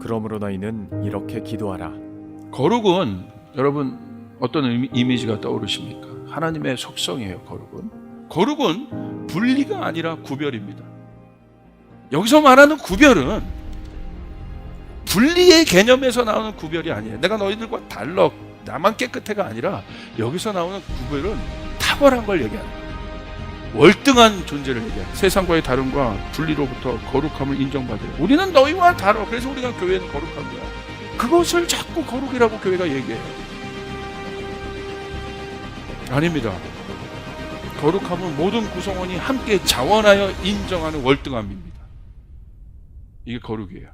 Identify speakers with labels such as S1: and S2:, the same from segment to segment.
S1: 그러므로 너희는 이렇게 기도하라.
S2: 거룩은 여러분 어떤 이미지가 떠오르십니까? 하나님의 속성이에요. 거룩은 분리가 아니라 구별입니다. 여기서 말하는 구별은 분리의 개념에서 나오는 구별이 아니에요. 내가 너희들과 달라, 나만 깨끗해가 아니라 여기서 나오는 구별은 탁월한 걸 얘기하는 거예요. 월등한 존재를 얘기해요. 세상과의 다름과 분리로부터 거룩함을 인정받아요. 우리는 너희와 다르. 그래서 우리가 교회는 거룩한 거야. 그것을 자꾸 거룩이라고 교회가 얘기해요. 아닙니다. 거룩함은 모든 구성원이 함께 자원하여 인정하는 월등함입니다. 이게 거룩이에요.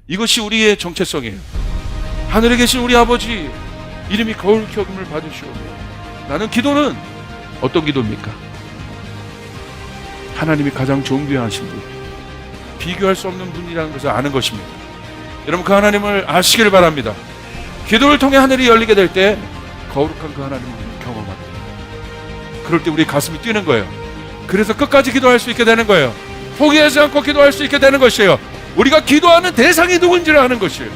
S2: 이것이 우리의 정체성이에요. 하늘에 계신 우리 아버지 이름이 거룩히 여김을 받으시오며. 나는 기도는 어떤 기도입니까? 하나님이 가장 존귀하신 분, 비교할 수 없는 분이라는 것을 아는 것입니다. 여러분, 그 하나님을 아시길 바랍니다. 기도를 통해 하늘이 열리게 될 때 거룩한 그 하나님을 경험합니다. 그럴 때 우리 가슴이 뛰는 거예요. 그래서 끝까지 기도할 수 있게 되는 거예요. 포기하지 않고 기도할 수 있게 되는 것이에요. 우리가 기도하는 대상이 누군지를 아는 것이에요.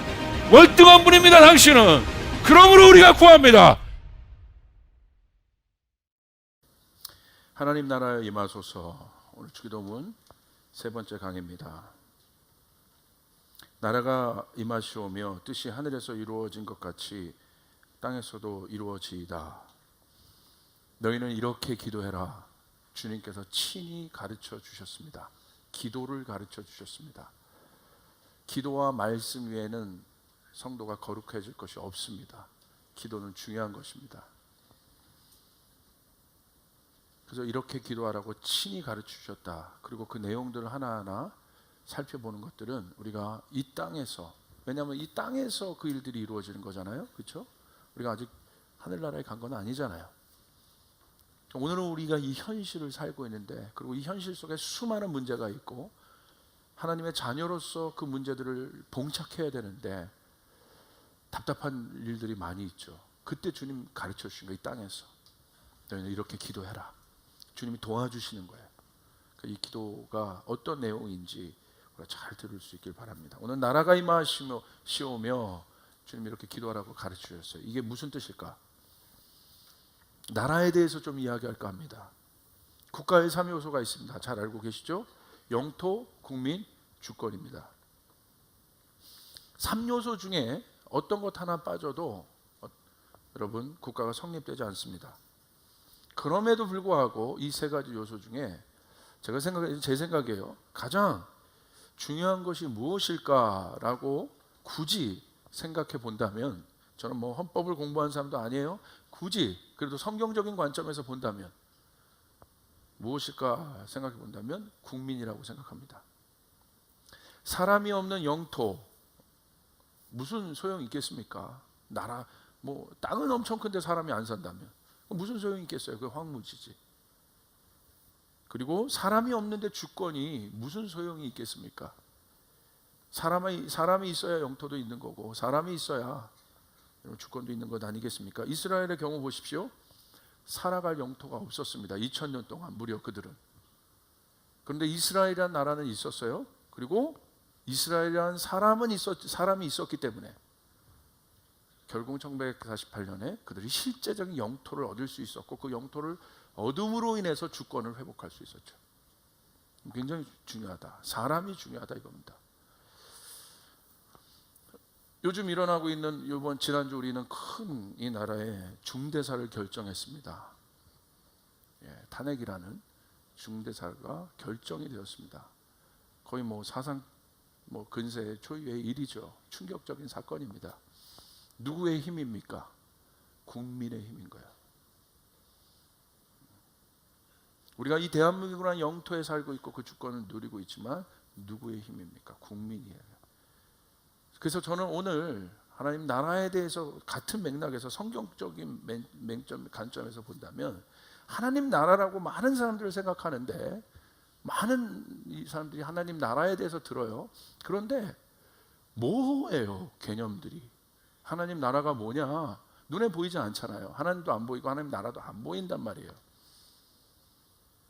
S2: 월등한 분입니다, 당신은. 그러므로 우리가 구합니다. 하나님 나라에 임하소서. 오늘 주기도문 세 번째 강의입니다. 나라가 임하시오며 뜻이 하늘에서 이루어진 것 같이 땅에서도 이루어지이다. 너희는 이렇게 기도해라. 주님께서 친히 가르쳐 주셨습니다. 기도를 가르쳐 주셨습니다. 기도와 말씀 외에는 성도가 거룩해질 것이 없습니다. 기도는 중요한 것입니다. 그래서 이렇게 기도하라고 친히 가르쳐 주셨다. 그리고 그 내용들을 하나하나 살펴보는 것들은 우리가 이 땅에서, 왜냐하면 이 땅에서 그 일들이 이루어지는 거잖아요. 그렇죠? 우리가 아직 하늘나라에 간 건 아니잖아요. 오늘은 우리가 이 현실을 살고 있는데, 그리고 이 현실 속에 수많은 문제가 있고 하나님의 자녀로서 그 문제들을 봉착해야 되는데 답답한 일들이 많이 있죠. 그때 주님 가르쳐 주신 거예요. 이 땅에서 너희는 이렇게 기도해라. 주님이 도와주시는 거예요. 이 기도가 어떤 내용인지 우리가 잘 들을 수 있길 바랍니다. 오늘 나라가 임하시오며 주님이 이렇게 기도하라고 가르쳐 주셨어요. 이게 무슨 뜻일까? 나라에 대해서 좀 이야기할까 합니다. 국가의 3요소가 있습니다. 잘 알고 계시죠? 영토, 국민, 주권입니다. 3요소 중에 어떤 것 하나 빠져도 여러분 국가가 성립되지 않습니다. 그럼에도 불구하고 이 세 가지 요소 중에 제 생각이에요. 가장 중요한 것이 무엇일까라고 굳이 생각해 본다면, 저는 뭐 헌법을 공부한 사람도 아니에요. 굳이 그래도 성경적인 관점에서 본다면 무엇일까 생각해 본다면 국민이라고 생각합니다. 사람이 없는 영토 무슨 소용이 있겠습니까? 나라 뭐 땅은 엄청 큰데 사람이 안 산다면 무슨 소용이 있겠어요? 그 황무지지. 그리고 사람이 없는데 주권이 무슨 소용이 있겠습니까? 사람이 있어야 영토도 있는 거고, 사람이 있어야 주권도 있는 것 아니겠습니까? 이스라엘의 경우 보십시오. 살아갈 영토가 없었습니다. 2000년 동안 무려 그들은. 그런데 이스라엘이라는 나라는 있었어요. 그리고 이스라엘이라는 사람이 있었기 때문에 결국 1948년에 그들이 실제적인 영토를 얻을 수 있었고, 그 영토를 얻음으로 인해서 주권을 회복할 수 있었죠. 굉장히 중요하다. 사람이 중요하다 이겁니다. 요즘 일어나고 있는, 지난주 우리는 큰 이 나라의 중대사를 결정했습니다. 탄핵이라는 중대사가 결정이 되었습니다. 거의 사상 근세 초유의 일이죠. 충격적인 사건입니다. 누구의 힘입니까? 국민의 힘인 거예요. 우리가 이 대한민국이라는 영토에 살고 있고 그 주권을 누리고 있지만 누구의 힘입니까? 국민이에요. 그래서 저는 오늘 하나님 나라에 대해서 같은 맥락에서 성경적인 관점에서 본다면, 하나님 나라라고 많은 사람들을 생각하는데, 많은 이 사람들이 하나님 나라에 대해서 들어요. 그런데 뭐예요? 개념들이. 하나님 나라가 뭐냐? 눈에 보이지 않잖아요. 하나님도 안 보이고 하나님 나라도 안 보인단 말이에요.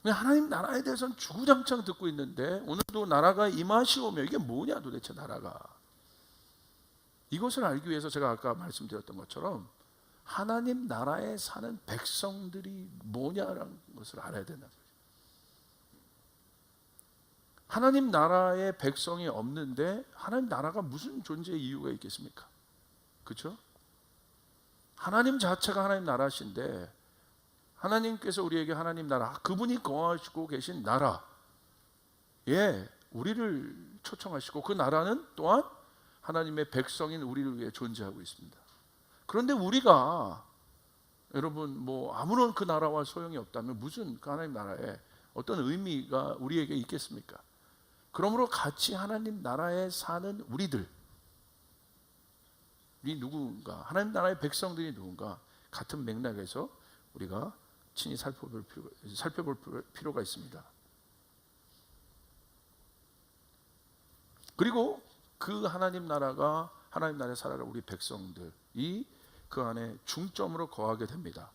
S2: 하나님 나라에 대해서는 주구장창 듣고 있는데, 오늘도 나라가 임하시오며, 이게 뭐냐 도대체 나라가. 이것을 알기 위해서 제가 아까 말씀드렸던 것처럼 하나님 나라에 사는 백성들이 뭐냐라는 것을 알아야 된다는 거죠. 하나님 나라의 백성이 없는데 하나님 나라가 무슨 존재의 이유가 있겠습니까? 그렇죠? 하나님 자체가 하나님 나라신데 하나님께서 우리에게 하나님 나라, 그분이 거하시고 계신 나라에 우리를 초청하시고 그 나라는 또한 하나님의 백성인 우리를 위해 존재하고 있습니다. 그런데 우리가 여러분 뭐 아무런 그 나라와 소용이 없다면 무슨 그 하나님 나라에 어떤 의미가 우리에게 있겠습니까? 그러므로 같이 하나님 나라에 사는 우리들이 누군가, 하나님 나라의 백성들이 누군가 같은 맥락에서 우리가 친히 살펴볼 필요가 있습니다. 그리고 그 하나님 나라가 하나님 나라에 살아갈 우리 백성들이 그 안에 중점으로 거하게 됩니다.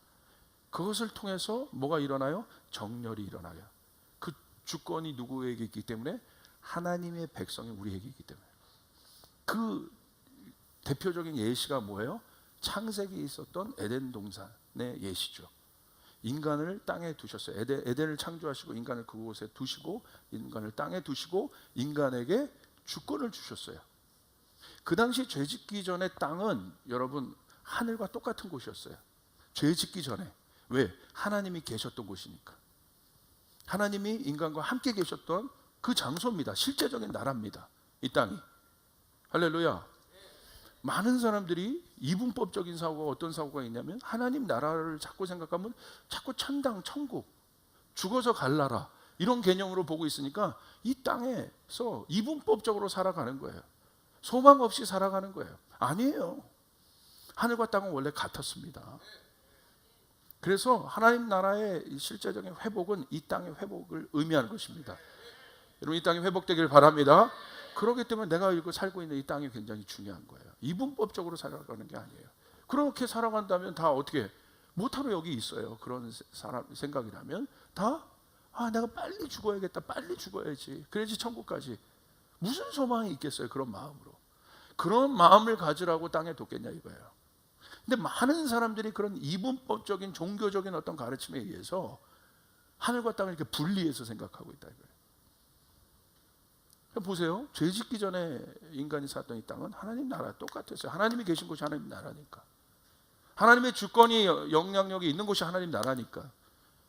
S2: 그것을 통해서 뭐가 일어나요? 정렬이 일어나요. 그 주권이 누구에게 있기 때문에? 하나님의 백성이 우리에게 있기 때문에. 그 대표적인 예시가 뭐예요? 창세기에 있었던 에덴 동산의 예시죠. 인간을 땅에 두셨어요. 에덴을 창조하시고 인간을 그곳에 두시고 인간을 땅에 두시고 인간에게 주권을 주셨어요. 그 당시 죄 짓기 전에 땅은 여러분 하늘과 똑같은 곳이었어요. 죄 짓기 전에. 왜? 하나님이 계셨던 곳이니까. 하나님이 인간과 함께 계셨던 그 장소입니다. 실제적인 나라입니다. 이 땅이. 할렐루야. 많은 사람들이 이분법적인 사고가 어떤 사고가 있냐면 하나님 나라를 자꾸 생각하면 자꾸 천당, 천국, 죽어서 갈 나라 이런 개념으로 보고 있으니까 이 땅에서 이분법적으로 살아가는 거예요. 소망 없이 살아가는 거예요. 아니에요. 하늘과 땅은 원래 같았습니다. 그래서 하나님 나라의 실제적인 회복은 이 땅의 회복을 의미하는 것입니다. 여러분 이 땅이 회복되길 바랍니다. 그렇기 때문에 내가 살고 있는 이 땅이 굉장히 중요한 거예요. 이분법적으로 살아가는 게 아니에요. 그렇게 살아간다면 다 어떻게 못하러 여기 있어요. 그런 사람 생각이라면 다 내가 빨리 죽어야겠다. 빨리 죽어야지. 그래야지 천국까지. 무슨 소망이 있겠어요. 그런 마음으로. 그런 마음을 가지라고 땅에 뒀겠냐 이거예요. 근데 많은 사람들이 그런 이분법적인 종교적인 어떤 가르침에 의해서 하늘과 땅을 이렇게 분리해서 생각하고 있다 이거예요. 보세요. 죄 짓기 전에 인간이 살았던 이 땅은 하나님 나라 똑같았어요. 하나님이 계신 곳이 하나님 나라니까. 하나님의 주권이 영향력이 있는 곳이 하나님 나라니까.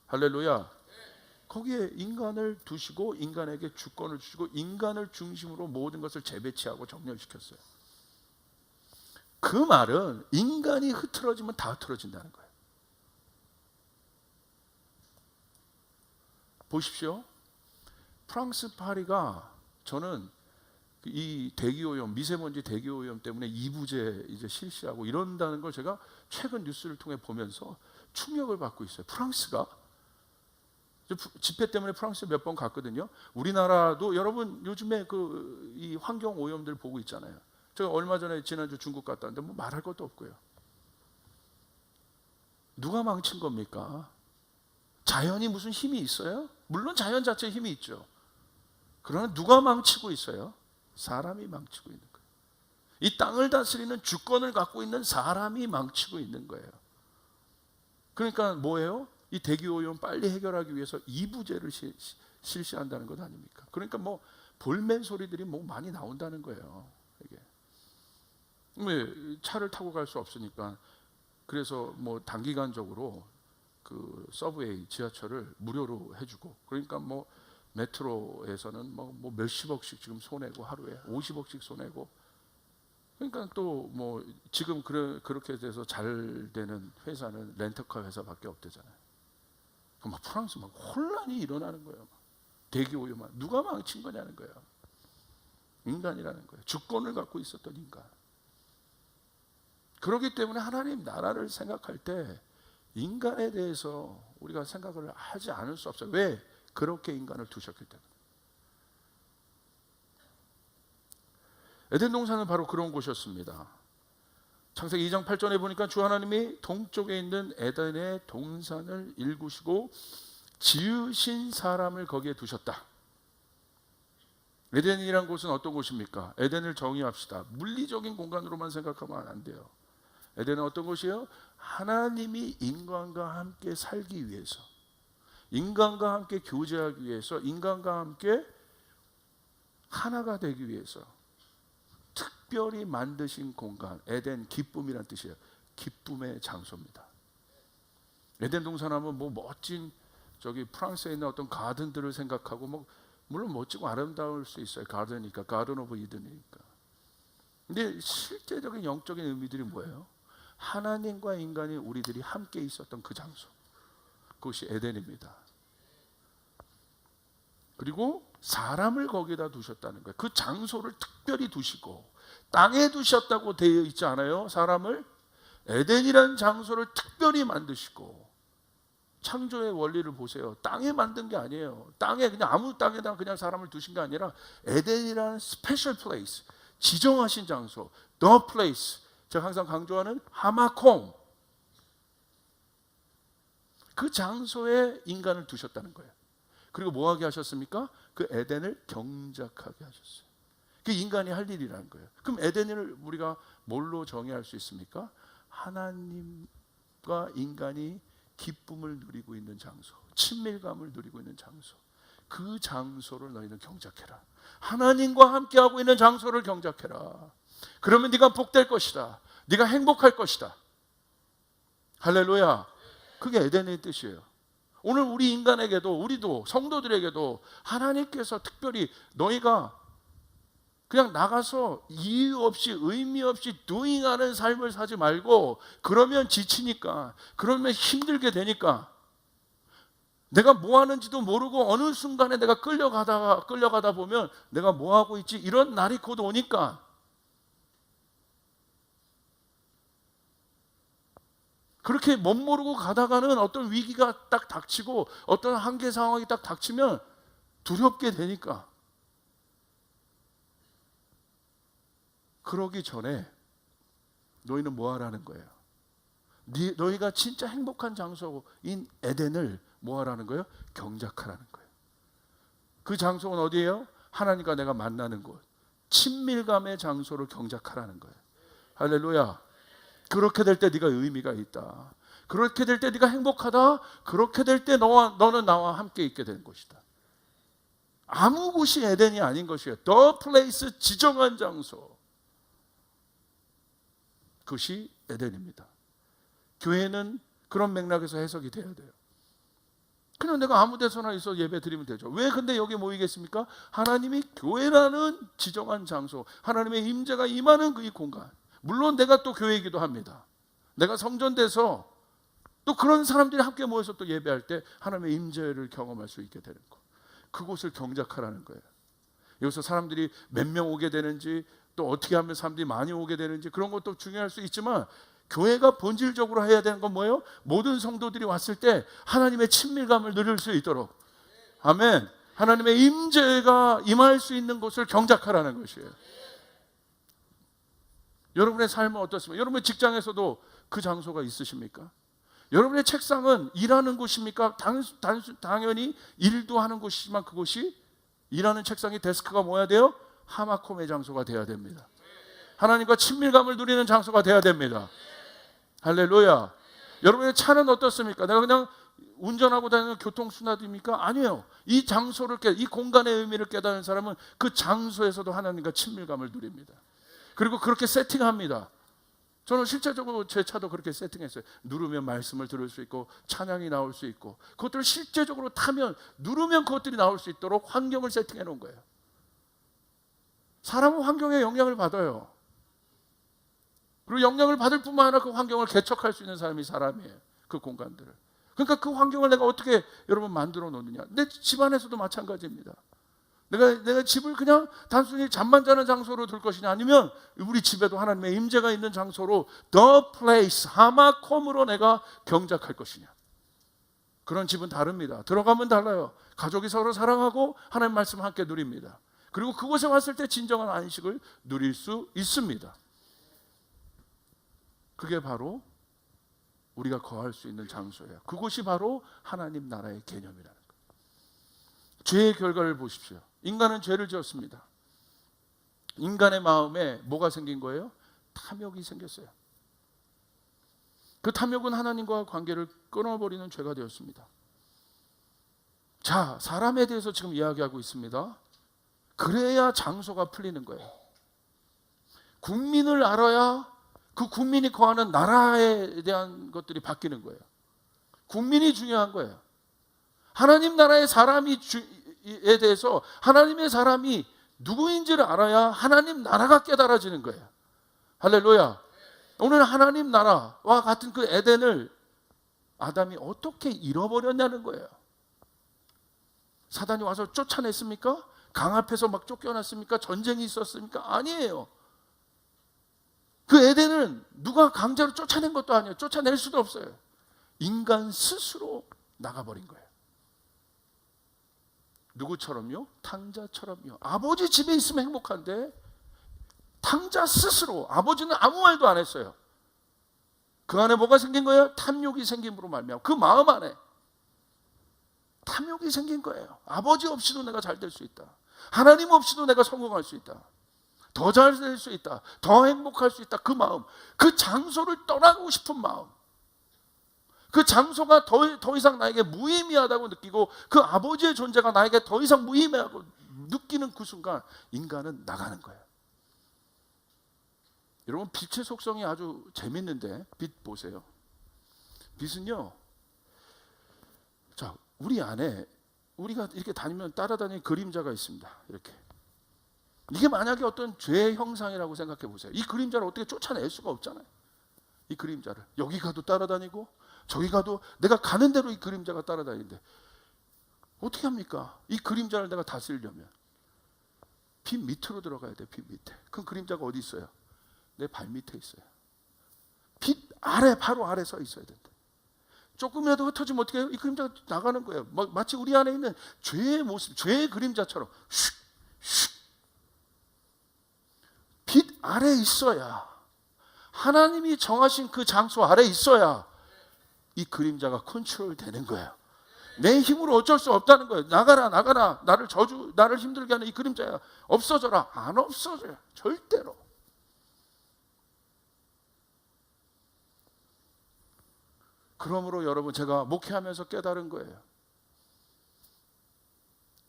S2: 할렐루야. 거기에 인간을 두시고 인간에게 주권을 주시고 인간을 중심으로 모든 것을 재배치하고 정렬시켰어요. 그 말은 인간이 흐트러지면 다 흐트러진다는 거예요. 보십시오. 프랑스 파리가 저는 이 대기오염, 미세먼지 대기오염 때문에 이부제 이제 실시하고 이런다는 걸 제가 최근 뉴스를 통해 보면서 충격을 받고 있어요. 프랑스가 집회 때문에 프랑스 몇 번 갔거든요. 우리나라도 여러분 요즘에 이 환경 오염들 보고 있잖아요. 제가 얼마 전에 지난주 중국 갔다 왔는데 뭐 말할 것도 없고요. 누가 망친 겁니까? 자연이 무슨 힘이 있어요? 물론 자연 자체에 힘이 있죠. 그러나 누가 망치고 있어요? 사람이 망치고 있는 거예요. 이 땅을 다스리는 주권을 갖고 있는 사람이 망치고 있는 거예요. 그러니까 뭐예요? 이 대기오염 빨리 해결하기 위해서 이부제를 실시한다는 것 아닙니까? 그러니까 뭐 볼멘 소리들이 뭐 많이 나온다는 거예요. 이게 왜 차를 타고 갈 수 없으니까 그래서 뭐 단기간적으로 그 서브웨이 지하철을 무료로 해주고 그러니까 뭐 메트로에서는 뭐 몇십억씩 지금 손해고 하루에 50억씩 손해고 그러니까 또 뭐 지금 그렇게 돼서 잘 되는 회사는 렌터카 회사밖에 없대잖아요. 막 프랑스 막 혼란이 일어나는 거예요. 대기오염 누가 망친 거냐는 거예요. 인간이라는 거예요. 주권을 갖고 있었던 인간. 그렇기 때문에 하나님 나라를 생각할 때 인간에 대해서 우리가 생각을 하지 않을 수 없어요. 왜? 그렇게 인간을 두셨기 때문에. 에덴 동산은 바로 그런 곳이었습니다. 창세기 2장 8절에 보니까 주 하나님이 동쪽에 있는 에덴의 동산을 일구시고 지으신 사람을 거기에 두셨다. 에덴이란 곳은 어떤 곳입니까? 에덴을 정의합시다. 물리적인 공간으로만 생각하면 안 돼요. 에덴은 어떤 곳이에요? 하나님이 인간과 함께 살기 위해서, 인간과 함께 교제하기 위해서, 인간과 함께 하나가 되기 위해서 특별히 만드신 공간. 에덴, 기쁨이란 뜻이에요. 기쁨의 장소입니다. 에덴 동산하면 뭐 멋진 저기 프랑스에 있는 어떤 가든들을 생각하고, 뭐 물론 멋지고 아름다울 수 있어요. 가든이니까, 가든 오브 이든이니까. 근데 실제적인 영적인 의미들이 뭐예요? 하나님과 인간이, 우리들이 함께 있었던 그 장소, 그것이 에덴입니다. 그리고 사람을 거기다 두셨다는 거예요. 그 장소를 특별히 두시고, 땅에 두셨다고 되어 있지 않아요? 사람을 에덴이라는 장소를 특별히 만드시고. 창조의 원리를 보세요. 땅에 만든 게 아니에요. 땅에 그냥 아무 땅에다 그냥 사람을 두신 게 아니라 에덴이라는 스페셜 플레이스, 지정하신 장소, the place. 제가 항상 강조하는 하마콤, 그 장소에 인간을 두셨다는 거예요. 그리고 뭐 하게 하셨습니까? 그 에덴을 경작하게 하셨어요. 그 인간이 할 일이라는 거예요. 그럼 에덴을 우리가 뭘로 정의할 수 있습니까? 하나님과 인간이 기쁨을 누리고 있는 장소, 친밀감을 누리고 있는 장소, 그 장소를 너희는 경작해라. 하나님과 함께하고 있는 장소를 경작해라. 그러면 네가 복될 것이다. 네가 행복할 것이다. 할렐루야. 그게 에덴의 뜻이에요. 오늘 우리 인간에게도, 우리도, 성도들에게도 하나님께서 특별히 너희가 그냥 나가서 이유 없이, 의미 없이 doing하는 삶을 사지 말고, 그러면 지치니까, 그러면 힘들게 되니까, 내가 뭐 하는지도 모르고 어느 순간에 내가 끌려가다 보면 내가 뭐 하고 있지, 이런 날이 곧 오니까, 그렇게 멋모르고 가다가는 어떤 위기가 딱 닥치고 어떤 한계 상황이 딱 닥치면 두렵게 되니까, 그러기 전에 너희는 뭐 하라는 거예요? 너희가 진짜 행복한 장소인 에덴을 뭐 하라는 거예요? 경작하라는 거예요. 그 장소는 어디예요? 하나님과 내가 만나는 곳, 친밀감의 장소를 경작하라는 거예요. 할렐루야. 그렇게 될 때 네가 의미가 있다. 그렇게 될 때 네가 행복하다. 그렇게 될 때 너는 나와 함께 있게 되는 것이다. 아무 곳이 에덴이 아닌 것이에요. The place, 지정한 장소, 그것이 에덴입니다. 교회는 그런 맥락에서 해석이 돼야 돼요. 그냥 내가 아무 데서나 있어 예배 드리면 되죠. 왜 근데 여기 모이겠습니까? 하나님이 교회라는 지정한 장소, 하나님의 임재가 임하는 그 이 공간. 물론 내가 또 교회이기도 합니다. 내가 성전돼서 또 그런 사람들이 함께 모여서 또 예배할 때 하나님의 임재를 경험할 수 있게 되는 것. 그곳을 경작하라는 거예요. 여기서 사람들이 몇 명 오게 되는지, 또 어떻게 하면 사람들이 많이 오게 되는지, 그런 것도 중요할 수 있지만, 교회가 본질적으로 해야 되는 건 뭐예요? 모든 성도들이 왔을 때 하나님의 친밀감을 누릴 수 있도록, 아멘, 하나님의 임재가 임할 수 있는 곳을 경작하라는 것이에요. 여러분의 삶은 어떻습니까? 여러분의 직장에서도 그 장소가 있으십니까? 여러분의 책상은 일하는 곳입니까? 당연히 일도 하는 곳이지만, 그곳이, 일하는 책상이, 데스크가 뭐야 돼요? 하마콤의 장소가 돼야 됩니다. 하나님과 친밀감을 누리는 장소가 돼야 됩니다. 할렐루야. 여러분의 차는 어떻습니까? 내가 그냥 운전하고 다니는 교통수단입니까? 아니에요. 이 장소를 이 공간의 의미를 깨닫는 사람은 그 장소에서도 하나님과 친밀감을 누립니다. 그리고 그렇게 세팅합니다. 저는 실제적으로 제 차도 그렇게 세팅했어요. 누르면 말씀을 들을 수 있고 찬양이 나올 수 있고, 그것들을 실제적으로 타면, 누르면 그것들이 나올 수 있도록 환경을 세팅해 놓은 거예요. 사람은 환경에 영향을 받아요. 그리고 영향을 받을 뿐만 아니라 그 환경을 개척할 수 있는 사람이 사람이에요. 그 공간들을. 그러니까 그 환경을 내가 어떻게 여러분 만들어 놓느냐. 내 집안에서도 마찬가지입니다. 내가 집을 그냥 단순히 잠만 자는 장소로 둘 것이냐, 아니면 우리 집에도 하나님의 임재가 있는 장소로 the place, 하마콤으로 내가 경작할 것이냐. 그런 집은 다릅니다. 들어가면 달라요. 가족이 서로 사랑하고 하나님 말씀을 함께 누립니다. 그리고 그곳에 왔을 때 진정한 안식을 누릴 수 있습니다. 그게 바로 우리가 거할 수 있는 장소예요. 그곳이 바로 하나님 나라의 개념이라는 거예요. 죄의 결과를 보십시오. 인간은 죄를 지었습니다. 인간의 마음에 뭐가 생긴 거예요? 탐욕이 생겼어요. 그 탐욕은 하나님과 관계를 끊어버리는 죄가 되었습니다. 자, 사람에 대해서 지금 이야기하고 있습니다. 그래야 장소가 풀리는 거예요. 국민을 알아야 그 국민이 거하는 나라에 대한 것들이 바뀌는 거예요. 국민이 중요한 거예요. 하나님 나라의 사람에 대해서 하나님의 사람이 누구인지를 알아야 하나님 나라가 깨달아지는 거예요. 할렐루야. 오늘 하나님 나라와 같은 그 에덴을 아담이 어떻게 잃어버렸냐는 거예요. 사단이 와서 쫓아냈습니까? 강 앞에서 막 쫓겨났습니까? 전쟁이 있었습니까? 아니에요. 그 에덴은 누가 강제로 쫓아낸 것도 아니에요. 쫓아낼 수도 없어요. 인간 스스로 나가버린 거예요. 누구처럼요? 탕자처럼요. 아버지 집에 있으면 행복한데 탕자 스스로, 아버지는 아무 말도 안 했어요. 그 안에 뭐가 생긴 거예요? 탐욕이 생김으로 말미암아 그 마음 안에 탐욕이 생긴 거예요. 아버지 없이도 내가 잘 될 수 있다. 하나님 없이도 내가 성공할 수 있다. 더 잘 될 수 있다. 더 행복할 수 있다. 그 마음, 그 장소를 떠나고 싶은 마음, 그 장소가 더 이상 나에게 무의미하다고 느끼고 그 아버지의 존재가 나에게 더 이상 무의미하고 느끼는 그 순간 인간은 나가는 거예요. 여러분, 빛의 속성이 아주 재밌는데 빛 보세요. 빛은요, 자, 우리 안에 우리가 이렇게 다니면 따라다니는 그림자가 있습니다. 이렇게. 이게 만약에 어떤 죄의 형상이라고 생각해 보세요. 이 그림자를 어떻게 쫓아낼 수가 없잖아요. 이 그림자를 여기 가도 따라다니고 저기 가도 내가 가는 대로 이 그림자가 따라다니는데 어떻게 합니까? 이 그림자를 내가 다스리려면 빛 밑으로 들어가야 돼. 빛 밑에. 그 그림자가 어디 있어요? 내 발 밑에 있어요. 빛 아래, 바로 아래 서 있어야 된다. 조금이라도 흩어지면 어떻게 해요? 이 그림자가 나가는 거예요. 마치 우리 안에 있는 죄의 모습, 죄의 그림자처럼 슉. 빛 아래 있어야, 하나님이 정하신 그 장소 아래 있어야 이 그림자가 컨트롤 되는 거예요. 내 힘으로 어쩔 수 없다는 거예요. 나가라 나를 힘들게 하는 이 그림자야, 없어져라. 안 없어져요. 절대로. 그러므로 여러분, 제가 목회하면서 깨달은 거예요.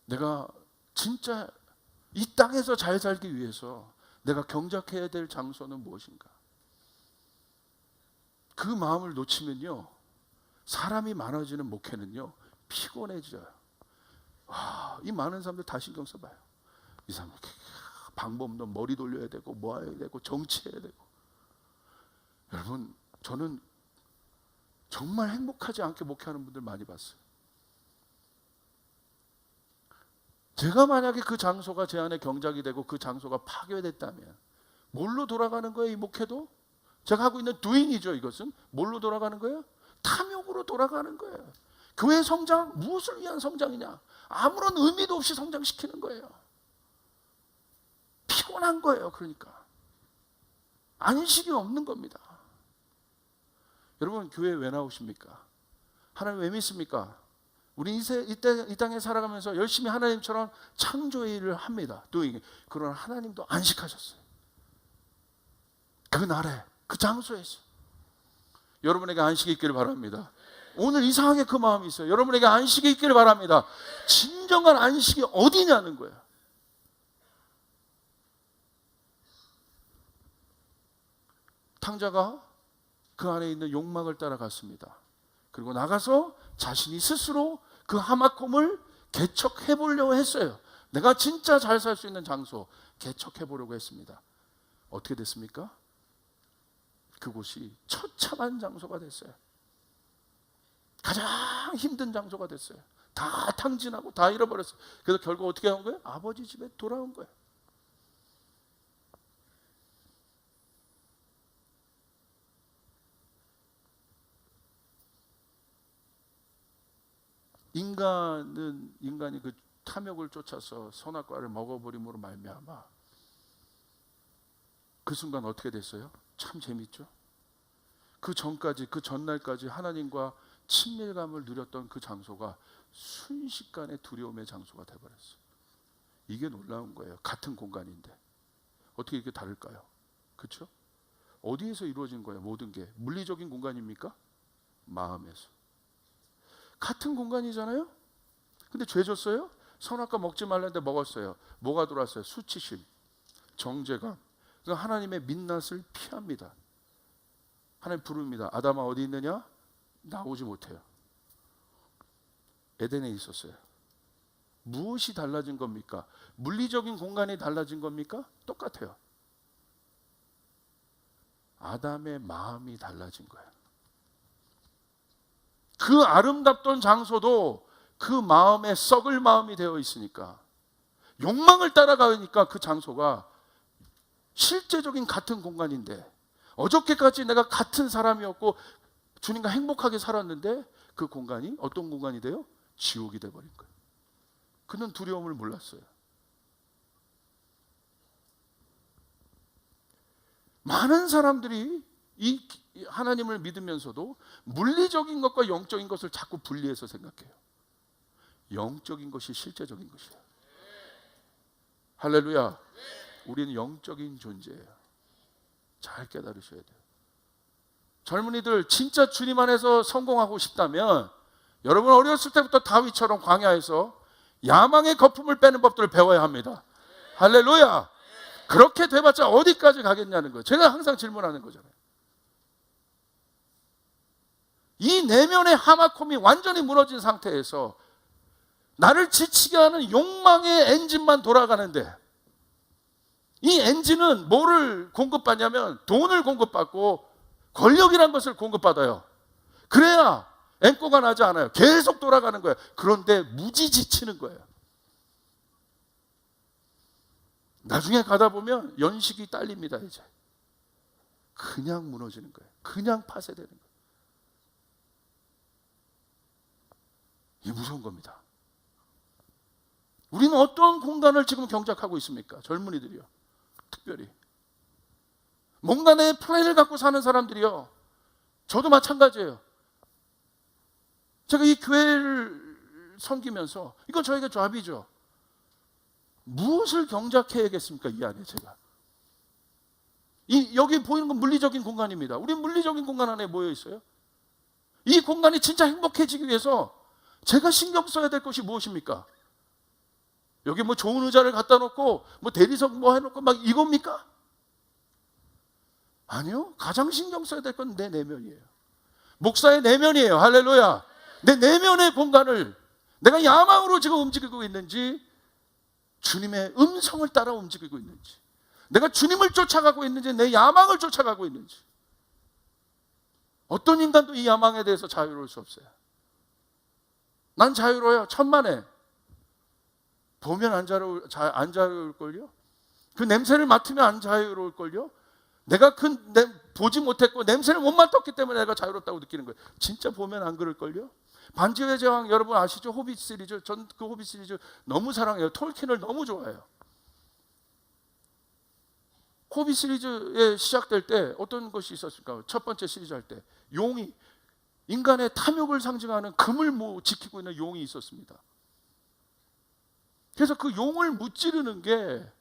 S2: 내가 진짜 이 땅에서 잘 살기 위해서 내가 경작해야 될 장소는 무엇인가? 그 마음을 놓치면요, 사람이 많아지는 목회는요 피곤해져요. 이 많은 사람들 다 신경 써봐요. 이 사람 방법론 머리 돌려야 되고 뭐 해야 되고 정치해야 되고. 여러분, 저는 정말 행복하지 않게 목회하는 분들 많이 봤어요. 제가 만약에 그 장소가 제 안에 경작이 되고 그 장소가 파괴됐다면 뭘로 돌아가는 거예요? 이 목회도? 제가 하고 있는 doing이죠. 이것은 뭘로 돌아가는 거예요? 탐욕으로 돌아가는 거예요. 교회 성장, 무엇을 위한 성장이냐? 아무런 의미도 없이 성장시키는 거예요. 피곤한 거예요. 그러니까 안식이 없는 겁니다. 여러분, 교회 왜 나오십니까? 하나님 왜 믿습니까? 우리 이 땅에 살아가면서 열심히 하나님처럼 창조의 일을 합니다. 그러나 하나님도 안식하셨어요. 그 날에, 그 장소에서. 여러분에게 안식이 있기를 바랍니다. 오늘 이상하게 그 마음이 있어요. 여러분에게 안식이 있기를 바랍니다. 진정한 안식이 어디냐는 거예요. 탕자가 그 안에 있는 욕망을 따라갔습니다. 그리고 나가서 자신이 스스로 그 하마콤을 개척해 보려고 했어요. 내가 진짜 잘 살 수 있는 장소 개척해 보려고 했습니다. 어떻게 됐습니까? 그곳이 처참한 장소가 됐어요. 가장 힘든 장소가 됐어요. 다 탕진하고 다 잃어버렸어요. 그래서 결국 어떻게 한 거예요? 아버지 집에 돌아온 거예요. 인간이 그 탐욕을 쫓아서 선악과를 먹어버림으로 말미암아 그 순간 어떻게 됐어요? 참 재밌죠? 그 전날까지 하나님과 친밀감을 누렸던 그 장소가 순식간에 두려움의 장소가 되어버렸어요. 이게 놀라운 거예요. 같은 공간인데 어떻게 이렇게 다를까요? 그렇죠? 어디에서 이루어진 거예요? 모든 게 물리적인 공간입니까? 마음에서. 같은 공간이잖아요. 근데 죄 졌어요? 선악과 먹지 말라는데 먹었어요. 뭐가 들어왔어요? 수치심, 정죄감. 그러니까 하나님의 민낯을 피합니다. 하나님 부릅니다. 아담아 어디 있느냐? 나오지 못해요. 에덴에 있었어요. 무엇이 달라진 겁니까? 물리적인 공간이 달라진 겁니까? 똑같아요. 아담의 마음이 달라진 거예요. 그 아름답던 장소도 그 마음에 썩을 마음이 되어 있으니까, 욕망을 따라가니까 그 장소가 실제적인 같은 공간인데, 어저께까지 내가 같은 사람이었고 주님과 행복하게 살았는데 그 공간이 어떤 공간이 돼요? 지옥이 돼버린 거예요. 그는 두려움을 몰랐어요. 많은 사람들이 이 하나님을 믿으면서도 물리적인 것과 영적인 것을 자꾸 분리해서 생각해요. 영적인 것이 실제적인 것이에요. 할렐루야. 우리는 영적인 존재예요. 잘 깨달으셔야 돼요. 젊은이들 진짜 주님 안에서 성공하고 싶다면 여러분 어렸을 때부터 다윗처럼 광야에서 야망의 거품을 빼는 법들을 배워야 합니다. 할렐루야. 그렇게 돼봤자 어디까지 가겠냐는 거예요. 제가 항상 질문하는 거잖아요. 이 내면의 하마콤이 완전히 무너진 상태에서 나를 지치게 하는 욕망의 엔진만 돌아가는데, 이 엔진은 뭐를 공급받냐면 돈을 공급받고 권력이라는 것을 공급받아요. 그래야 앵꼬가 나지 않아요. 계속 돌아가는 거예요. 그런데 무지 지치는 거예요. 나중에 가다 보면 연식이 딸립니다. 이제 그냥 무너지는 거예요. 그냥 파쇄되는 거예요. 이게 무서운 겁니다. 우리는 어떤 공간을 지금 경작하고 있습니까? 젊은이들이요. 특별히 뭔가 내 플랜을 갖고 사는 사람들이요. 저도 마찬가지예요. 제가 이 교회를 섬기면서, 이건 저에게 잡이죠. 무엇을 경작해야겠습니까? 이 안에 제가 여기 보이는 건 물리적인 공간입니다. 우리는 물리적인 공간 안에 모여 있어요. 이 공간이 진짜 행복해지기 위해서 제가 신경 써야 될 것이 무엇입니까? 여기 뭐 좋은 의자를 갖다 놓고 뭐 대리석 뭐 해놓고 막 이겁니까? 아니요. 가장 신경 써야 될 건 내 내면이에요. 목사의 내면이에요. 할렐루야. 내 내면의 공간을 내가 야망으로 지금 움직이고 있는지, 주님의 음성을 따라 움직이고 있는지, 내가 주님을 쫓아가고 있는지, 내 야망을 쫓아가고 있는지. 어떤 인간도 이 야망에 대해서 자유로울 수 없어요. 난 자유로워요. 천만에. 보면 안 자유로울걸요? 그 냄새를 맡으면 안 자유로울걸요? 내가 보지 못했고 냄새를 못 맡았기 때문에 내가 자유롭다고 느끼는 거예요. 진짜 보면 안 그럴걸요? 반지의 제왕 여러분 아시죠? 호빗 시리즈. 전 그 호빗 시리즈 너무 사랑해요. 톨킨을 너무 좋아해요. 호빗 시리즈에 시작될 때 어떤 것이 있었을까요? 첫 번째 시리즈 할 때 용이, 인간의 탐욕을 상징하는 금을 지키고 있는 용이 있었습니다. 그래서 그 용을 무찌르는 게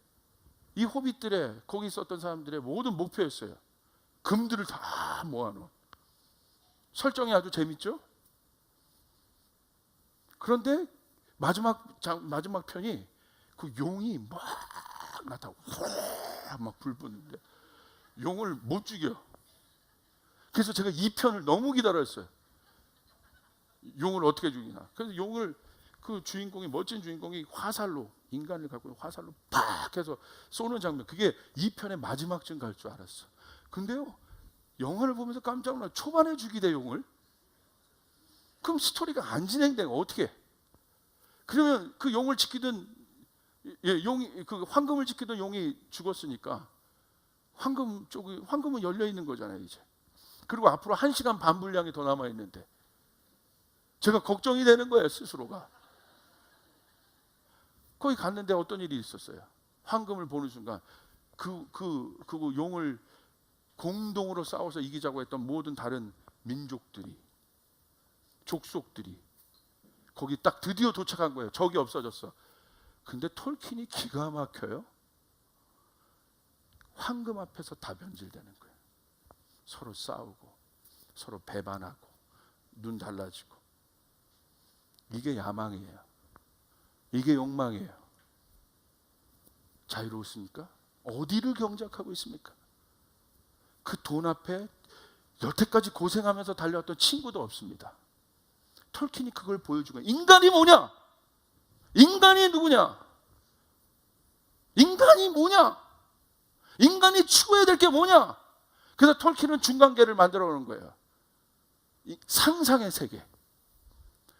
S2: 이 호빗들의, 거기 있었던 사람들의 모든 목표였어요. 금들을 다 모아놓은. 설정이 아주 재밌죠? 그런데 마지막 편이 그 용이 막 나타나고 막 불 붙는데 용을 못 죽여. 그래서 제가 2편을 너무 기다렸어요. 용을 어떻게 죽이나. 그래서 용을, 그 주인공이, 멋진 주인공이 화살로, 인간을 갖고 화살로 팍 해서 쏘는 장면, 그게 2편의 마지막쯤 갈 줄 알았어. 근데요, 영화를 보면서 깜짝 놀라. 초반에 죽이대 용을. 그럼 스토리가 안 진행돼. 어떻게? 그러면 그 용을 지키던 용이, 그 황금을 지키던 용이 죽었으니까 황금은 열려 있는 거잖아요 이제. 그리고 앞으로 1시간 반 분량이 더 남아 있는데 제가 걱정이 되는 거예요 스스로가. 거기 갔는데 어떤 일이 있었어요. 황금을 보는 순간 그 용을 공동으로 싸워서 이기자고 했던 모든 다른 민족들이, 족속들이 거기 딱 드디어 도착한 거예요. 적이 없어졌어. 근데 톨킨이 기가 막혀요. 황금 앞에서 다 변질되는 거예요. 서로 싸우고 서로 배반하고 눈 달라지고. 이게 야망이에요. 이게 욕망이에요. 자유로우십니까? 어디를 경작하고 있습니까? 그 돈 앞에 여태까지 고생하면서 달려왔던 친구도 없습니다. 톨킨이 그걸 보여준 거예요. 인간이 뭐냐? 인간이 누구냐? 인간이 뭐냐? 인간이 추구해야 될 게 뭐냐? 그래서 톨킨은 중간계를 만들어 놓은 거예요. 상상의 세계.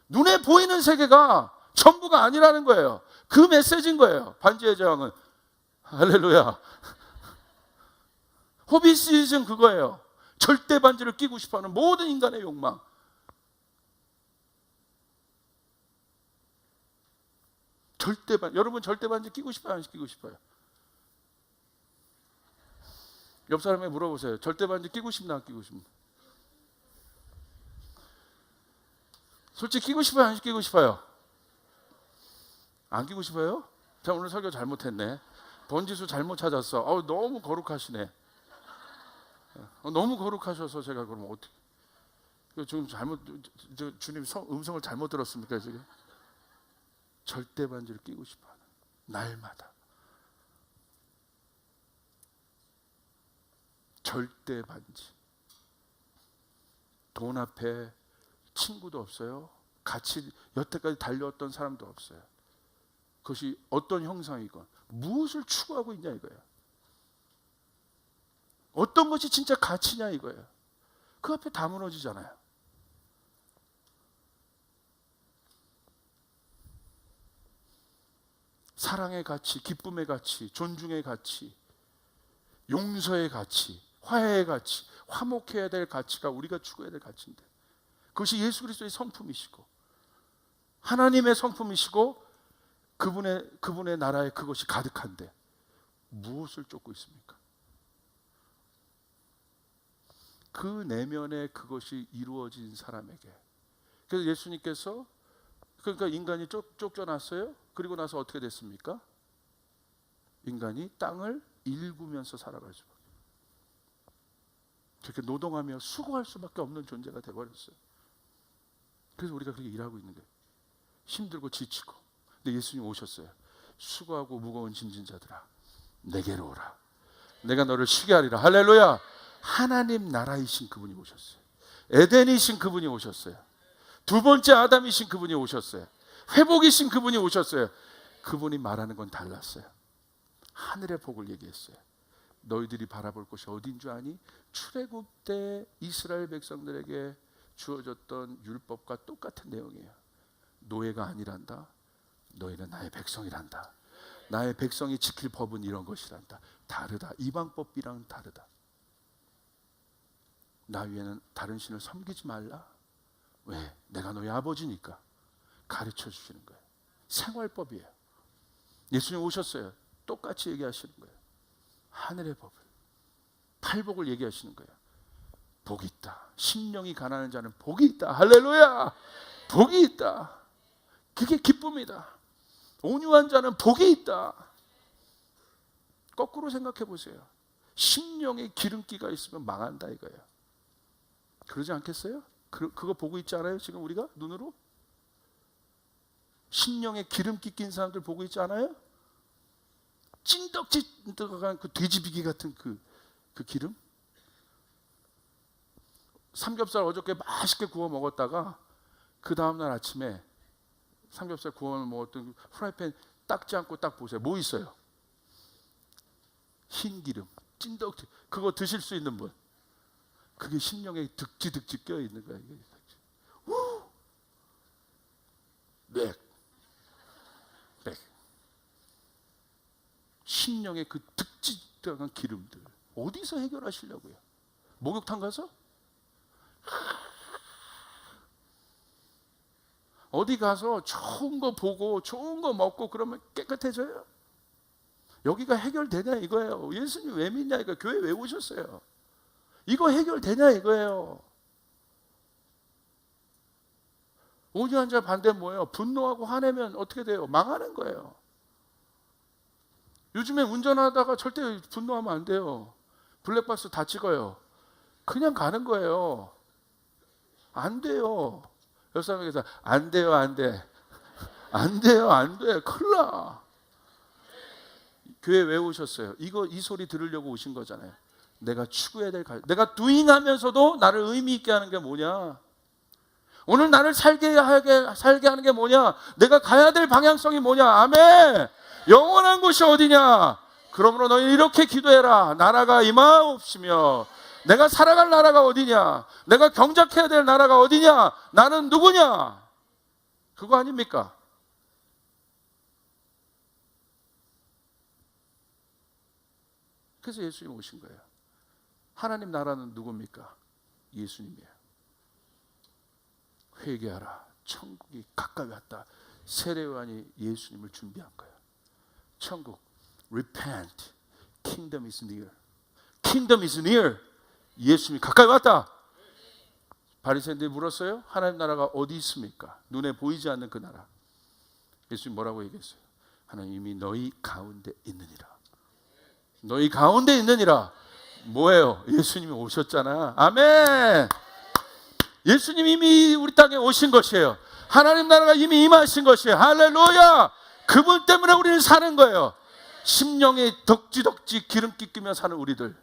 S2: 눈에 보이는 세계가 전부가 아니라는 거예요. 그 메시지인 거예요. 반지의 제왕은. 할렐루야. 호빗 시리즈는 그거예요. 절대 반지를 끼고 싶어하는 모든 인간의 욕망. 여러분 절대 반지 끼고 싶어요? 안 끼고 싶어요? 옆 사람에게 물어보세요. 절대 반지 끼고 싶나 안 끼고 싶나? 솔직히 끼고 싶어요? 안 끼고 싶어요? 안 끼고 싶어요? 제가 오늘 설교 잘못했네. 번지수 잘못 찾았어. 너무 거룩하시네. 너무 거룩하셔서 제가 그러면 어떻게? 지금 주님 음성을 잘못 들었습니까 지금? 절대 반지를 끼고 싶어하는 날마다. 절대 반지. 돈 앞에 친구도 없어요. 같이 여태까지 달려왔던 사람도 없어요. 그것이 어떤 형상이건 무엇을 추구하고 있냐 이거예요. 어떤 것이 진짜 가치냐 이거예요. 그 앞에 다 무너지잖아요. 사랑의 가치, 기쁨의 가치, 존중의 가치, 용서의 가치, 화해의 가치, 화목해야 될 가치가 우리가 추구해야 될 가치인데, 그것이 예수 그리스도의 성품이시고 하나님의 성품이시고 그분의 나라에 그것이 가득한데 무엇을 쫓고 있습니까? 그 내면에 그것이 이루어진 사람에게. 그래서 예수님께서 그러니까 인간이 쫓겨났어요. 그리고 나서 어떻게 됐습니까? 인간이 땅을 일구면서 살아가죠. 그렇게 노동하며 수고할 수밖에 없는 존재가 되어버렸어요. 그래서 우리가 그렇게 일하고 있는 거예요. 힘들고 지치고. 근데 예수님 오셨어요. 수고하고 무거운 짐진 자들아, 내게로 오라. 내가 너를 쉬게 하리라. 할렐루야. 하나님 나라이신 그분이 오셨어요. 에덴이신 그분이 오셨어요. 두 번째 아담이신 그분이 오셨어요. 회복이신 그분이 오셨어요. 그분이 말하는 건 달랐어요. 하늘의 복을 얘기했어요. 너희들이 바라볼 곳이 어딘 줄 아니? 출애굽 때 이스라엘 백성들에게 주어졌던 율법과 똑같은 내용이에요. 노예가 아니란다. 너희는 나의 백성이란다. 나의 백성이 지킬 법은 이런 것이란다. 다르다. 이방법이랑 다르다. 나 위에는 다른 신을 섬기지 말라. 왜? 내가 너희 아버지니까. 가르쳐 주시는 거예요. 생활법이에요. 예수님 오셨어요. 똑같이 얘기하시는 거예요. 하늘의 법을, 팔복을 얘기하시는 거예요. 복이 있다. 심령이 가난한 자는 복이 있다. 할렐루야. 복이 있다. 그게 기쁨이다. 온유한 자는 복이 있다. 거꾸로 생각해 보세요. 심령에 기름기가 있으면 망한다 이거예요. 그러지 않겠어요? 그거 보고 있지 않아요? 지금 우리가 눈으로? 심령에 기름기 낀 사람들 보고 있지 않아요? 찐덕지 들어간 그 돼지비기 같은 그 기름? 삼겹살 어저께 맛있게 구워 먹었다가 그 다음날 아침에 삼겹살 구워 먹었던 프라이팬 닦지 않고 딱 보세요. 뭐 있어요? 흰 기름, 찐덕지. 그거 드실 수 있는 분. 그게 심령에 득지 껴 있는 거예요. 맥. 심령의 그 득지 들어간 기름들 어디서 해결하시려고요? 목욕탕 가서? 어디 가서 좋은 거 보고 좋은 거 먹고 그러면 깨끗해져요? 여기가 해결되냐 이거예요. 예수님 왜 믿냐 이거. 교회 왜 오셨어요? 이거 해결되냐 이거예요. 온유한 자 반대 뭐예요? 분노하고 화내면 어떻게 돼요? 망하는 거예요. 요즘에 운전하다가 절대 분노하면 안 돼요. 블랙박스 다 찍어요. 그냥 가는 거예요. 안 돼요. 옆 사람에게서 안 돼요, 안 돼. 안 돼요, 안 돼. 큰일 나. 교회 왜 오셨어요? 이 소리 들으려고 오신 거잖아요. 내가 추구해야 될 내가 doing하면서도 나를 의미 있게 하는 게 뭐냐? 오늘 나를 살게 하는 게 뭐냐? 내가 가야 될 방향성이 뭐냐? 아멘. 영원한 곳이 어디냐? 그러므로 너희 이렇게 기도해라. 나라가 임하옵시며. 내가 살아갈 나라가 어디냐? 내가 경작해야 될 나라가 어디냐? 나는 누구냐? 그거 아닙니까? 그래서 예수님 오신 거예요. 하나님 나라는 누굽니까? 예수님이에요. 회개하라. 천국이 가까이 왔다. 세례요한이 예수님을 준비한 거예요. 천국, repent, kingdom is near. kingdom is near. 예수님이 가까이 왔다. 바리새인들이 물었어요. 하나님 나라가 어디 있습니까? 눈에 보이지 않는 그 나라. 예수님 뭐라고 얘기했어요? 하나님이 너희 가운데 있느니라. 너희 가운데 있느니라. 뭐예요? 예수님이 오셨잖아. 아멘. 예수님이 이미 우리 땅에 오신 것이에요. 하나님 나라가 이미 임하신 것이에요. 할렐루야. 그분 때문에 우리는 사는 거예요. 심령에 덕지덕지 기름기 끼며 사는 우리들,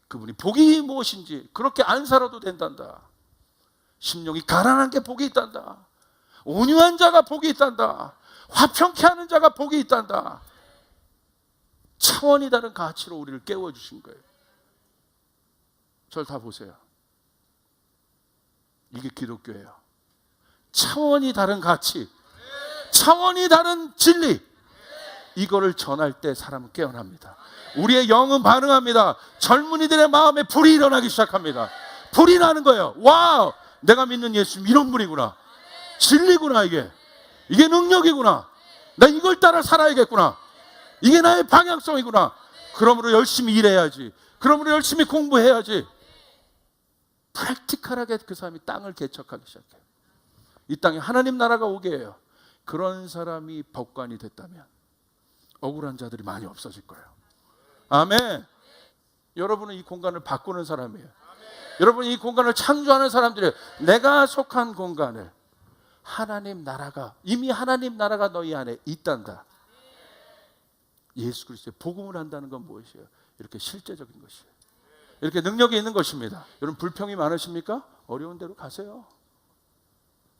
S2: 그분이 복이 무엇인지 그렇게 안 살아도 된단다. 심령이 가난한 게 복이 있단다. 온유한 자가 복이 있단다. 화평케 하는 자가 복이 있단다. 차원이 다른 가치로 우리를 깨워주신 거예요. 저를 다 보세요. 이게 기독교예요. 차원이 다른 가치, 차원이 다른 진리, 이거를 전할 때 사람은 깨어납니다. 우리의 영은 반응합니다. 젊은이들의 마음에 불이 일어나기 시작합니다. 불이 나는 거예요. 와우, 내가 믿는 예수님 이런 분이구나. 진리구나. 이게 능력이구나. 나 이걸 따라 살아야겠구나. 이게 나의 방향성이구나. 그러므로 열심히 일해야지. 그러므로 열심히 공부해야지. 프랙티컬하게 그 사람이 땅을 개척하기 시작해요. 이 땅에 하나님 나라가 오게 해요. 그런 사람이 법관이 됐다면 억울한 자들이 많이 없어질 거예요. 아멘. 여러분은 이 공간을 바꾸는 사람이에요. 여러분이 이 공간을 창조하는 사람들이에요. 내가 속한 공간을 하나님 나라가, 이미 하나님 나라가 너희 안에 있단다. 예수 그리스도의 복음을 한다는 건 무엇이에요? 이렇게 실제적인 것이에요. 이렇게 능력이 있는 것입니다. 여러분 불평이 많으십니까? 어려운 데로 가세요.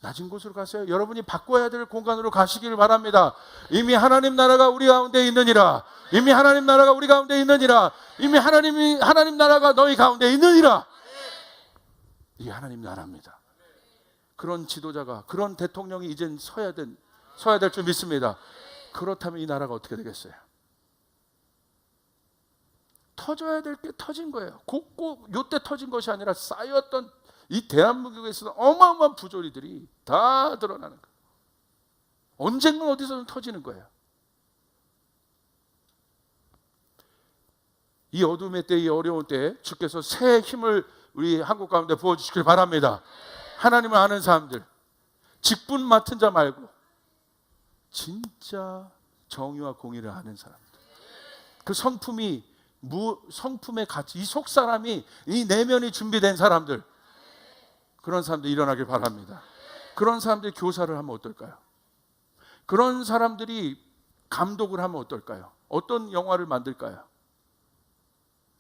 S2: 낮은 곳으로 가세요. 여러분이 바꿔야 될 공간으로 가시길 바랍니다. 이미 하나님 나라가 우리 가운데 있느니라. 이미 하나님 나라가 우리 가운데 있느니라. 이미 하나님 나라가 너희 가운데 있느니라. 이게 하나님 나라입니다. 그런 지도자가, 그런 대통령이 이젠 서야 될 줄 믿습니다. 그렇다면 이 나라가 어떻게 되겠어요? 터져야 될 게 터진 거예요. 요때 터진 것이 아니라 쌓였던 이 대한민국에 있어서 어마어마한 부조리들이 다 드러나는 거예요. 언젠가 어디서는 터지는 거예요. 이 어둠의 때, 이 어려운 때에 주께서 새 힘을 우리 한국 가운데 부어주시길 바랍니다. 하나님을 아는 사람들, 직분 맡은 자 말고 진짜 정의와 공의를 아는 사람들, 그 성품의 가치, 이 속 사람이, 이 내면이 준비된 사람들, 그런 사람들 일어나길 바랍니다. 그런 사람들이 교사를 하면 어떨까요? 그런 사람들이 감독을 하면 어떨까요? 어떤 영화를 만들까요?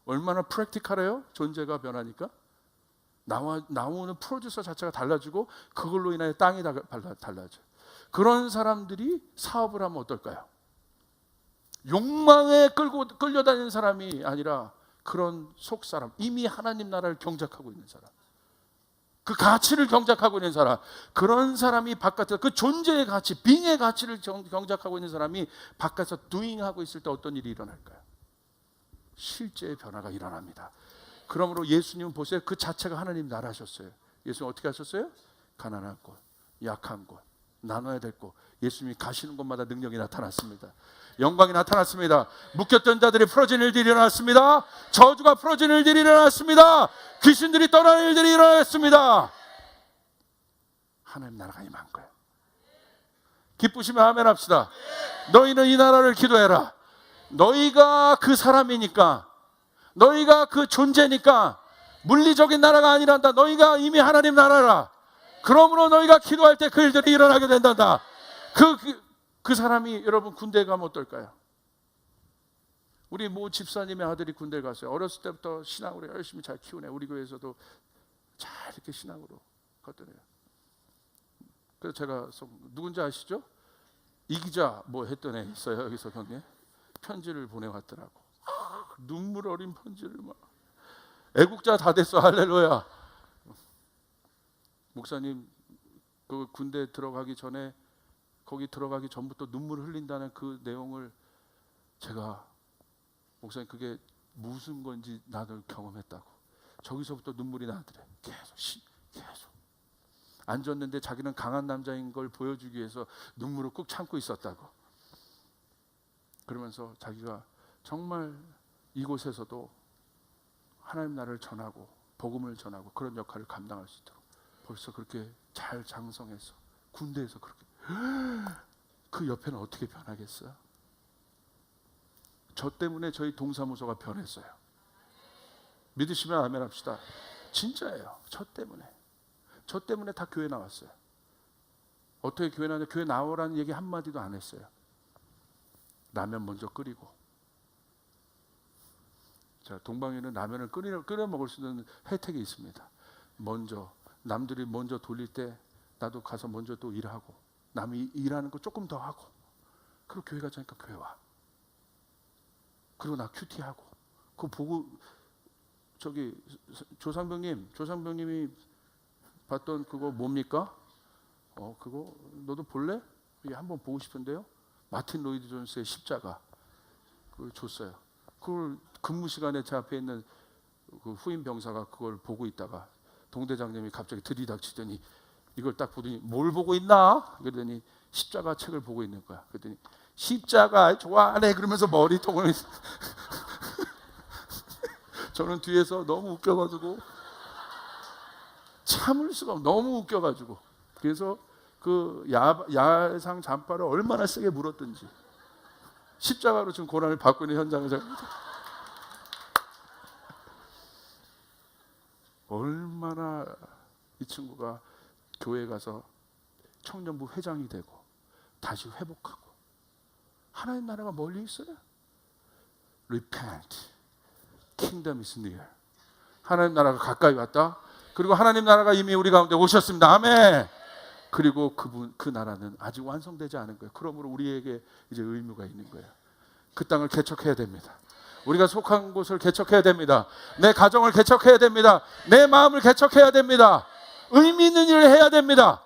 S2: 얼마나 프랙티컬해요? 존재가 변하니까 나오는 프로듀서 자체가 달라지고 그걸로 인하여 땅이 달라져요. 그런 사람들이 사업을 하면 어떨까요? 욕망에 끌려다니는 사람이 아니라 그런 속사람, 이미 하나님 나라를 경작하고 있는 사람, 그 가치를 경작하고 있는 사람, 그런 사람이 바깥에서 그 존재의 가치, 빙의 가치를 경작하고 있는 사람이 바깥에서 doing하고 있을 때 어떤 일이 일어날까요? 실제의 변화가 일어납니다. 그러므로 예수님은 보세요. 그 자체가 하나님 나라셨어요. 예수님 어떻게 하셨어요? 가난한 곳, 약한 곳, 나눠야 될 곳, 예수님이 가시는 곳마다 능력이 나타났습니다. 영광이 나타났습니다. 묶였던 자들이 풀어지는 일들이 일어났습니다. 저주가 풀어지는 일들이 일어났습니다. 귀신들이 떠나는 일들이 일어났습니다. 하나님 나라가 임한 거예요. 기쁘시면 아멘 합시다. 너희는 이 나라를 기도해라. 너희가 그 사람이니까, 너희가 그 존재니까 물리적인 나라가 아니란다. 너희가 이미 하나님 나라라. 그러므로 너희가 기도할 때 그 일들이 일어나게 된단다. 그 사람이 여러분 군대에 가면 어떨까요? 우리 모 집사님의 아들이 군대에 갔어요. 어렸을 때부터 신앙으로 열심히 잘 키우네. 우리 교회에서도 잘 이렇게 신앙으로 갔더래요. 그래서 제가 누군지 아시죠? 이기자 뭐 했던 애 있어요. 여기서 경에 편지를 보내왔더라고. 눈물 어린 편지를 막. 애국자 다 됐어. 할렐루야. 목사님 그 군대 들어가기 전에, 거기 들어가기 전부터 눈물 흘린다는 그 내용을 제가, 목사님 그게 무슨 건지 나도 경험했다고. 저기서부터 눈물이 나더래. 계속 앉았는데 자기는 강한 남자인 걸 보여주기 위해서 눈물을 꾹 참고 있었다고. 그러면서 자기가 정말 이곳에서도 하나님 나라를 전하고 복음을 전하고 그런 역할을 감당할 수 있도록 벌써 그렇게 잘 장성해서 군대에서 그렇게, 그 옆에는 어떻게 변하겠어요? 저 때문에 저희 동사무소가 변했어요. 믿으시면 아멘 합시다. 진짜예요. 저 때문에 다 교회 나왔어요. 어떻게 교회 나왔냐? 교회 나오라는 얘기 한마디도 안 했어요. 라면 먼저 끓이고. 자, 동방에는 라면을 끓여 먹을 수 있는 혜택이 있습니다. 먼저 남들이 먼저 돌릴 때 나도 가서 먼저 또 일하고, 남이 일하는 거 조금 더 하고, 그리고 교회 가자니까 교회 와. 그리고 나 큐티하고. 그거 보고 저기 조상병님이 봤던 그거 뭡니까? 그거 너도 볼래? 이게 한번 보고 싶은데요. 마틴 로이드 존스의 십자가 그걸 줬어요. 그걸 근무 시간에 제 앞에 있는 그 후임 병사가 그걸 보고 있다가 동대장님이 갑자기 들이닥치더니 이걸 딱 보더니 뭘 보고 있나? 그러더니 십자가 책을 보고 있는 거야. 그랬더니 십자가 좋아하네 그러면서 머리통을 저는 뒤에서 너무 웃겨가지고 참을 수가 없어. 너무 웃겨가지고. 그래서 그 야상 잠바를 얼마나 세게 물었든지 십자가로 지금 고난을 받고 있는 현장을 제가 얼마나 이 친구가 교회에 가서 청년부 회장이 되고 다시 회복하고. 하나님 나라가 멀리 있어요. Repent. Kingdom is near. 하나님 나라가 가까이 왔다. 그리고 하나님 나라가 이미 우리 가운데 오셨습니다. 아멘. 그리고 그 나라는 아직 완성되지 않은 거예요. 그러므로 우리에게 이제 의무가 있는 거예요. 그 땅을 개척해야 됩니다. 우리가 속한 곳을 개척해야 됩니다. 내 가정을 개척해야 됩니다. 내 마음을 개척해야 됩니다. 의미 있는 일을 해야 됩니다.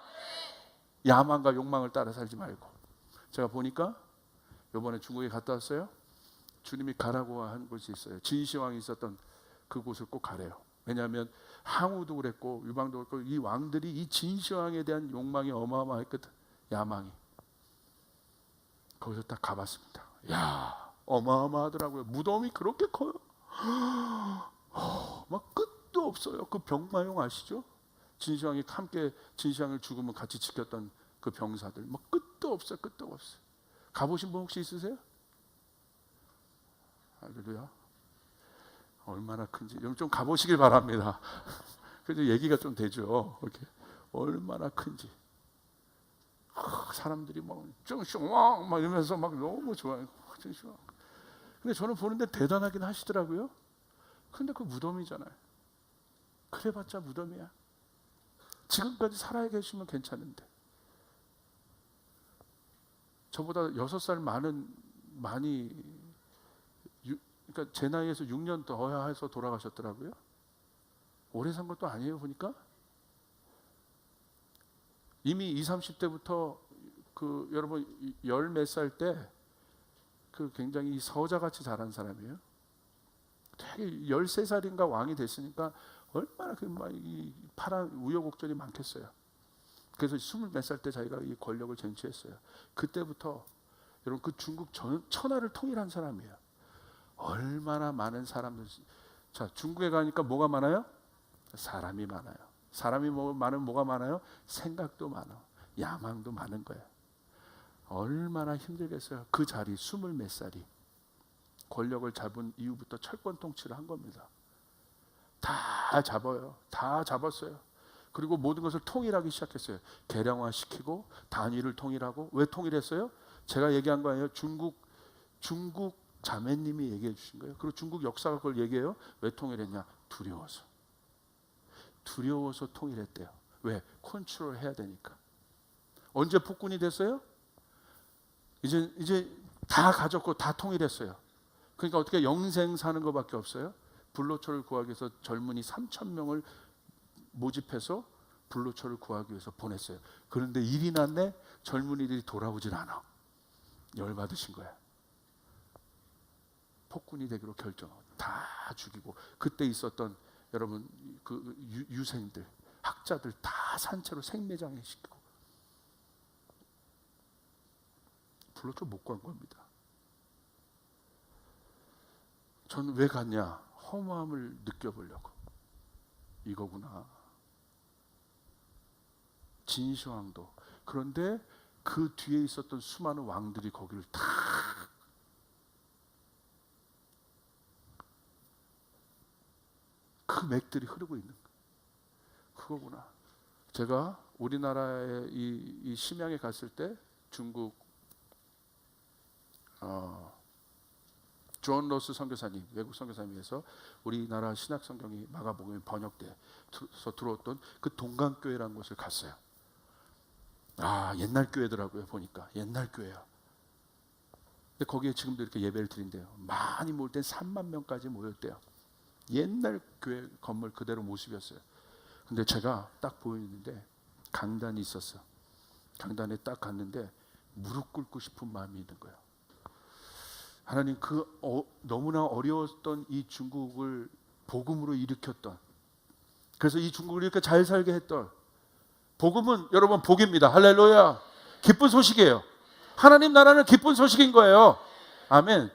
S2: 야망과 욕망을 따라 살지 말고. 제가 보니까 이번에 중국에 갔다 왔어요. 주님이 가라고 한 곳이 있어요. 진시황이 있었던 그곳을 꼭 가래요. 왜냐하면 항우도 그랬고 유방도 그랬고 이 왕들이 이 진시황에 대한 욕망이 어마어마했거든. 야망이. 거기서 딱 가봤습니다. 야, 어마어마하더라고요. 무덤이 그렇게 커요. 막 끝도 없어요. 그 병마용 아시죠? 진시황이 함께 진시황을 죽으면 같이 지켰던 그 병사들. 막 끝도 없어요. 끝도 없어요. 가보신 분 혹시 있으세요? 할렐루야. 얼마나 큰지 좀 가보시길 바랍니다. 그래서 얘기가 좀 되죠. 이렇게 얼마나 큰지. 사람들이 막 쩡숑왕 막 이러면서 막 너무 좋아요. 쩡숑왕. 근데 저는 보는데 대단하긴 하시더라고요. 근데 그 무덤이잖아요. 그래봤자 무덤이야. 지금까지 살아 계시면 괜찮은데. 저보다 6살 많이 그러니까 제 나이에서 6년 더 해서 돌아가셨더라고요. 오래 산 것도 아니에요. 보니까 이미 20, 30대부터 그 여러분 열 몇 살 때 그 굉장히 서자같이 자란 사람이에요. 되게 13살인가 왕이 됐으니까 얼마나 이 파란 우여곡절이 많겠어요. 그래서 20 몇 살 때 자기가 이 권력을 쟁취했어요. 그때부터 여러분 그 중국 천하를 통일한 사람이에요. 얼마나 많은 사람들. 자, 중국에 가니까 뭐가 많아요? 사람이 많아요. 사람이 많으면 뭐가 많아요? 생각도 많아. 야망도 많은 거예요. 얼마나 힘들겠어요. 그 자리 20 몇 살이. 권력을 잡은 이후부터 철권 통치를 한 겁니다. 다 잡아요. 다 잡았어요. 그리고 모든 것을 통일하기 시작했어요. 계량화시키고 단위를 통일하고. 왜 통일했어요? 제가 얘기한 거 아니에요. 중국 자매님이 얘기해 주신 거예요. 그리고 중국 역사가 그걸 얘기해요. 왜 통일했냐? 두려워서 통일했대요. 왜? 컨트롤 해야 되니까. 언제 폭군이 됐어요? 이제 다 가졌고 다 통일했어요. 그러니까 어떻게 영생 사는 것밖에 없어요. 불로초를 구하기 위해서 젊은이 3,000명을 모집해서 불로초를 구하기 위해서 보냈어요. 그런데 일이 났네. 젊은이들이 돌아오질 않아. 열받으신 거예요. 폭군이 되기로 결정하고 다 죽이고, 그때 있었던 여러분 그 유생들, 학자들 다 산채로 생매장에 시키고. 불로초 못 간 겁니다. 저는 왜 갔냐? 허무함을 느껴보려고. 이거구나. 진시황도. 그런데 그 뒤에 있었던 수많은 왕들이 거기를 다 그 맥들이 흐르고 있는 그거구나. 제가 우리나라에 이 심양에 갔을 때 중국 존 로스 선교사님, 외국 선교사님에서 우리나라 신약 성경이 마가복음에 번역돼서 들어왔던 그 동강교회라는 곳을 갔어요. 옛날 교회더라고요. 보니까 옛날 교회야. 근데 거기에 지금도 이렇게 예배를 드린대요. 많이 모일 땐 3만 명까지 모였대요. 옛날 교회 건물 그대로 모습이었어요. 근데 제가 딱 보이는데 강단이 있었어. 강단에 딱 갔는데 무릎 꿇고 싶은 마음이 있는 거예요. 하나님, 너무나 어려웠던 이 중국을 복음으로 일으켰던, 그래서 이 중국을 이렇게 잘 살게 했던, 복음은 여러분 복입니다. 할렐루야. 기쁜 소식이에요. 하나님 나라는 기쁜 소식인 거예요. 아멘.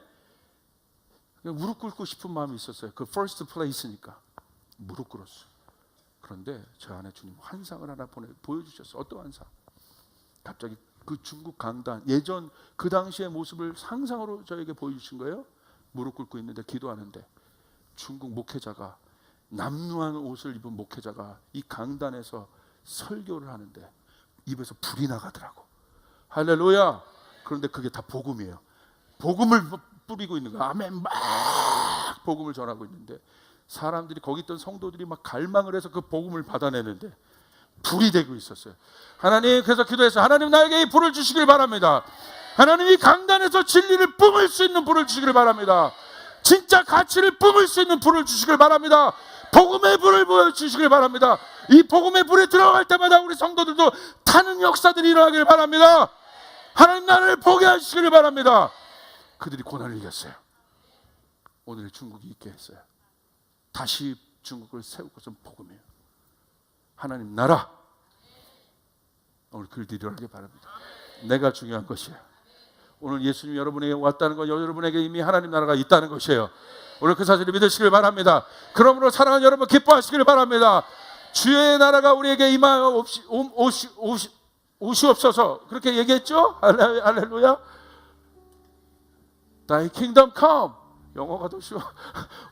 S2: 무릎 꿇고 싶은 마음이 있었어요. 그 first place니까 무릎 꿇었어요. 그런데 저 안에 주님 환상을 하나 보여주셨어요. 어떤 환상? 갑자기 그 중국 강단, 예전 그 당시의 모습을 상상으로 저에게 보여주신 거예요. 무릎 꿇고 있는데 기도하는데 중국 목회자가, 남루한 옷을 입은 목회자가 이 강단에서 설교를 하는데 입에서 불이 나가더라고. 할렐루야. 그런데 그게 다 복음이에요. 복음을 뿌리고 있는 거야. 아멘. 막 복음을 전하고 있는데 사람들이, 거기 있던 성도들이 막 갈망을 해서 그 복음을 받아내는데 불이 되고 있었어요. 하나님, 그래서 기도해서 하나님 나에게 이 불을 주시길 바랍니다. 하나님, 이 강단에서 진리를 뿜을 수 있는 불을 주시길 바랍니다. 진짜 가치를 뿜을 수 있는 불을 주시길 바랍니다. 복음의 불을 보여주시길 바랍니다. 이 복음의 불이 들어갈 때마다 우리 성도들도 타는 역사들이 일어나길 바랍니다. 하나님 나를 보게 하시길 바랍니다. 그들이 고난을 이겼어요. 오늘 중국이 있게 했어요. 다시 중국을 세울 것은 복음이에요. 하나님 나라, 오늘 그들이 일어나길 바랍니다. 내가 중요한 것이에요. 오늘 예수님이 여러분에게 왔다는 것, 여러분에게 이미 하나님 나라가 있다는 것이에요. 오늘 그 사실을 믿으시길 바랍니다. 그러므로 사랑하는 여러분 기뻐하시길 바랍니다. 주의 나라가 우리에게 임하여 오시옵소서, 그렇게 얘기했죠? 할렐루야. Thy kingdom come. 영어가 더 쉬워.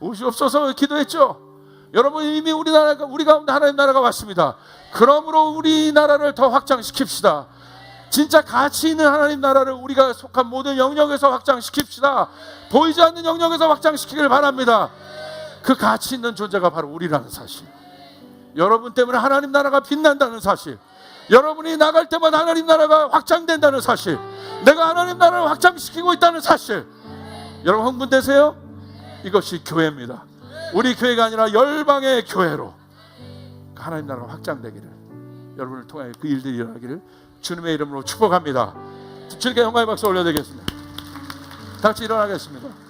S2: 오시옵소서 기도했죠? 여러분, 이미 우리 가운데 하나님 나라가 왔습니다. 그러므로 우리 나라를 더 확장시킵시다. 진짜 가치 있는 하나님 나라를 우리가 속한 모든 영역에서 확장시킵시다. 보이지 않는 영역에서 확장시키길 바랍니다. 그 가치 있는 존재가 바로 우리라는 사실, 여러분 때문에 하나님 나라가 빛난다는 사실, 여러분이 나갈 때마다 하나님 나라가 확장된다는 사실, 내가 하나님 나라를 확장시키고 있다는 사실, 여러분 흥분되세요? 이것이 교회입니다. 우리 교회가 아니라 열방의 교회로 하나님 나라가 확장되기를, 여러분을 통해 그 일들이 일어나기를 주님의 이름으로 축복합니다. 주님께 영광의 박수 올려드리겠습니다. 다 같이 일어나겠습니다.